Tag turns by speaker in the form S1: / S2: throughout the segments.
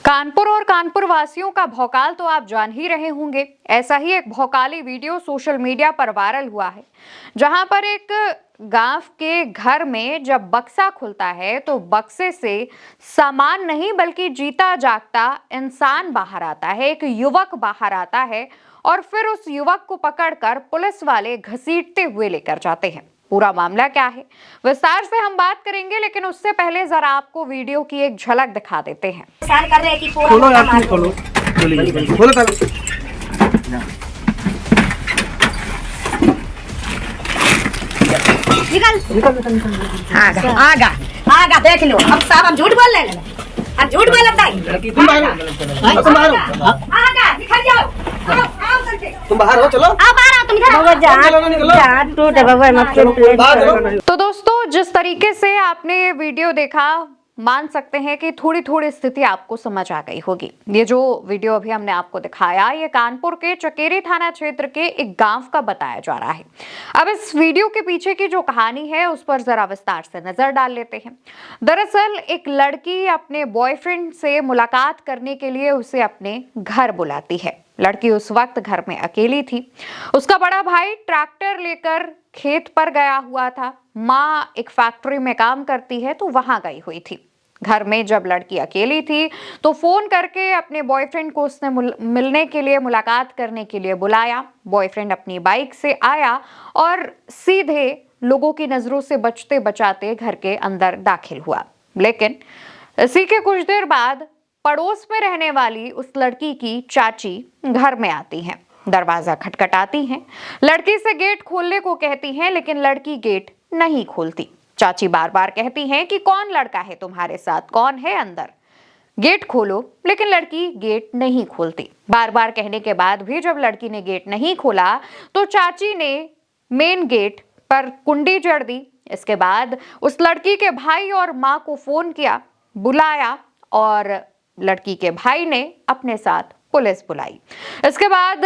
S1: कानपुर और कानपुर वासियों का भौकाल तो आप जान ही रहे होंगे। ऐसा ही एक भौकाली वीडियो सोशल मीडिया पर वायरल हुआ है, जहां पर एक गांव के घर में जब बक्सा खुलता है तो बक्से से सामान नहीं बल्कि जीता जागता इंसान बाहर आता है। एक युवक बाहर आता है और फिर उस युवक को पकड़कर पुलिस वाले घसीटते हुए लेकर जाते हैं। पूरा मामला क्या है, विस्तार से हम बात करेंगे, लेकिन उससे पहले जरा आपको वीडियो की एक झलक दिखा देते हैं।
S2: खोलो यार, तुम खोलो, खोलो पहले।
S3: निकल आगा आगा देख लो। अब साहब हम झूठ बोल रहे हैं, अब झूठ बोल रहा है।
S2: तुम बाहर हो, तुम बाहर हो,
S3: आगा निकल जाओ, आओ करके
S2: तुम बाहर हो, चलो
S3: आ बाहर आओ, तुम इधर।
S1: तो दोस्तों, जिस तरीके से आपने ये वीडियो देखा, मान सकते हैं कि थोड़ी थोड़ी स्थिति आपको समझ आ गई होगी। ये जो वीडियो अभी हमने आपको दिखाया, ये कानपुर के चकेरी थाना क्षेत्र के एक गांव का बताया जा रहा है। अब इस वीडियो के पीछे की जो कहानी है उस पर जरा विस्तार से नजर डाल लेते हैं। दरअसल एक लड़की अपने बॉयफ्रेंड से मुलाकात करने के लिए उसे अपने घर बुलाती है। लड़की उस वक्त घर में अकेली थी। उसका बड़ा भाई ट्रैक्टर लेकर खेत पर गया हुआ था। माँ एक फैक्ट्री में काम करती है तो वहां गई हुई थी। घर में जब लड़की अकेली थी तो फोन करके अपने बॉयफ्रेंड को उसने मिलने के लिए, मुलाकात करने के लिए बुलाया। बॉयफ्रेंड अपनी बाइक से आया और सीधे लोगों की नजरों से बचते बचाते घर के अंदर दाखिल हुआ। लेकिन इसी के कुछ देर बाद पड़ोस में रहने वाली उस लड़की की चाची घर में आती हैं। दरवाजा खटखटाती हैं, लड़की से गेट खोलने को कहती हैं, लेकिन लड़की गेट नहीं खोलती। चाची बार बार कहती हैं कि कौन लड़का है तुम्हारे साथ, कौन है अंदर, गेट खोलो, लेकिन लड़की गेट नहीं खोलती। बार बार कहने के बाद भी जब लड़की ने गेट नहीं खोला तो चाची ने मेन गेट पर कुंडी जड़ दी। इसके बाद उस लड़की के भाई और माँ को फोन किया, बुलाया और लड़की के भाई ने अपने साथ पुलिस बुलाई। इसके बाद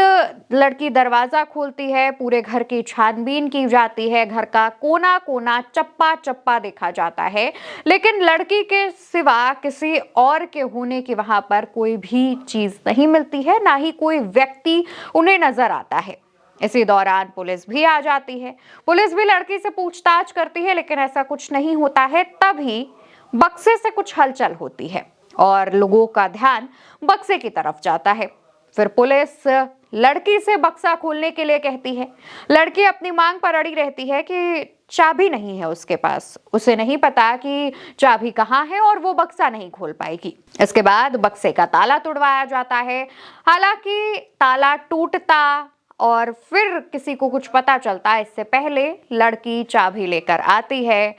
S1: लड़की दरवाजा खोलती है, पूरे घर की छानबीन की जाती है, घर का कोना कोना चप्पा चप्पा देखा जाता है, लेकिन लड़की के सिवा किसी और के होने की वहां पर कोई भी चीज नहीं मिलती है, ना ही कोई व्यक्ति उन्हें नजर आता है। इसी दौरान पुलिस भी आ जाती है। पुलिस भी लड़की से पूछताछ करती है, लेकिन ऐसा कुछ नहीं होता है। तभी बक्से से कुछ हलचल होती है और लोगों का ध्यान बक्से की तरफ जाता है। फिर पुलिस लड़की से बक्सा खोलने के लिए कहती है। लड़की अपनी मांग पर अड़ी रहती है कि चाबी नहीं है उसके पास, उसे नहीं पता कि चाबी कहाँ है और वो बक्सा नहीं खोल पाएगी। इसके बाद बक्से का ताला तोड़वाया जाता है। हालांकि ताला टूटता और फिर किसी को कुछ पता चलता, इससे पहले लड़की चाबी लेकर आती है,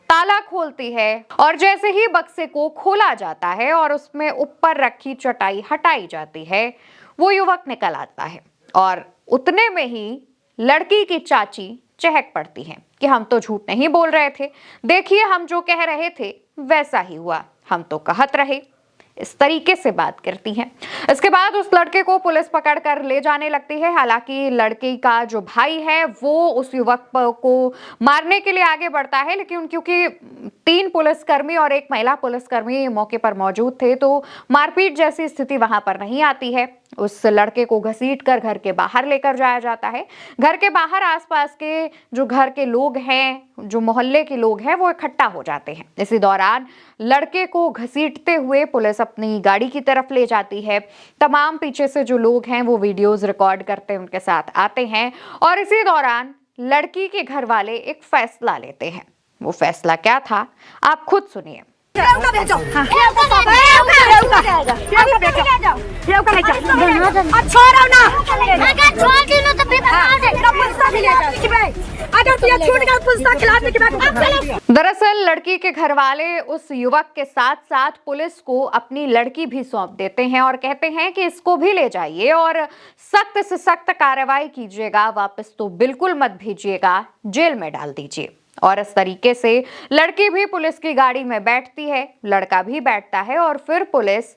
S1: ताला खोलती है और जैसे ही बक्से को खोला जाता है और उसमें ऊपर रखी चटाई हटाई जाती है, वो युवक निकल आता है और उतने में ही लड़की की चाची चहक पड़ती है कि हम तो झूठ नहीं बोल रहे थे, देखिए हम जो कह रहे थे वैसा ही हुआ, हम तो कहत रहे। इस तरीके से बात करती हैं। इसके बाद उस लड़के को पुलिस पकड़कर ले जाने लगती है। हालांकि लड़की का जो भाई है वो उस युवक को मारने के लिए आगे बढ़ता है, लेकिन क्योंकि 3 पुलिसकर्मी और 1 महिला पुलिसकर्मी मौके पर मौजूद थे तो मारपीट जैसी स्थिति वहां पर नहीं आती है। उस लड़के को घसीटकर घर के बाहर लेकर जाया जाता है। घर के बाहर आसपास के जो घर के लोग हैं, जो मोहल्ले के लोग हैं, वो इकट्ठा हो जाते हैं। इसी दौरान लड़के को घसीटते हुए पुलिस अपनी गाड़ी की तरफ ले जाती है। तमाम पीछे से जो लोग हैं वो वीडियोस रिकॉर्ड करते हैं, उनके साथ आते हैं और इसी दौरान लड़की के घर वाले एक फैसला लेते हैं। वो फैसला क्या था, आप खुद सुनिए। दरअसल लड़की के घर वाले उस युवक के साथ साथ पुलिस को अपनी लड़की भी सौंप देते हैं और कहते हैं कि इसको भी ले जाइए और सख्त से सख्त कार्रवाई कीजिएगा, वापस तो बिल्कुल मत भेजिएगा, जेल में डाल दीजिए। और इस तरीके से लड़की भी पुलिस की गाड़ी में बैठती है, लड़का भी बैठता है और फिर पुलिस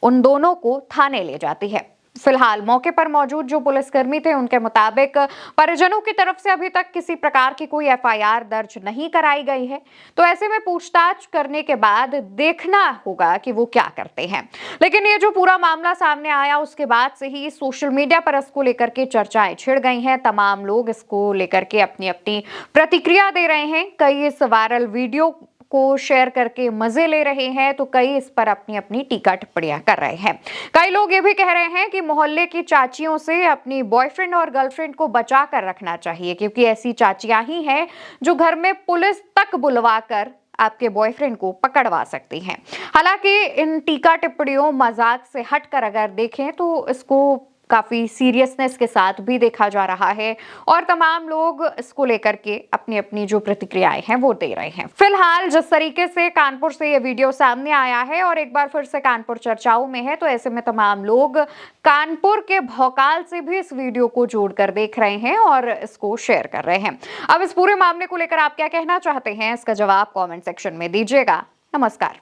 S1: उन दोनों को थाने ले जाती है। फिलहाल मौके पर मौजूद जो पुलिसकर्मी थे उनके मुताबिक परिजनों की तरफ से अभी तक किसी प्रकार की कोई एफआईआर दर्ज नहीं कराई गई है। तो ऐसे में पूछताछ करने के बाद देखना होगा कि वो क्या करते हैं। लेकिन ये जो पूरा मामला सामने आया उसके बाद से ही सोशल मीडिया पर इसको लेकर के चर्चाएं छिड़ गई हैं। तमाम लोग इसको लेकर के अपनी अपनी प्रतिक्रिया दे रहे हैं। कई इस वायरल वीडियो को शेयर करके मजे ले रहे हैं तो कई इस पर अपनी अपनी टीका टिप्पणियां कर रहे हैं। कई लोग ये भी कह रहे हैं कि मोहल्ले की चाचियों से अपनी बॉयफ्रेंड और गर्लफ्रेंड को बचा कर रखना चाहिए, क्योंकि ऐसी चाचियां ही हैं जो घर में पुलिस तक बुलवाकर आपके बॉयफ्रेंड को पकड़वा सकती हैं। हालांकि इन टीका टिप्पणियों मजाक से हटकर अगर देखें तो इसको काफी सीरियसनेस के साथ भी देखा जा रहा है और तमाम लोग इसको लेकर के अपनी अपनी जो प्रतिक्रियाएं हैं वो दे रहे हैं। फिलहाल जिस तरीके से कानपुर से ये वीडियो सामने आया है और एक बार फिर से कानपुर चर्चाओं में है, तो ऐसे में तमाम लोग कानपुर के भौकाल से भी इस वीडियो को जोड़कर देख रहे हैं और इसको शेयर कर रहे हैं। अब इस पूरे मामले को लेकर आप क्या कहना चाहते हैं, इसका जवाब कॉमेंट सेक्शन में दीजिएगा। नमस्कार।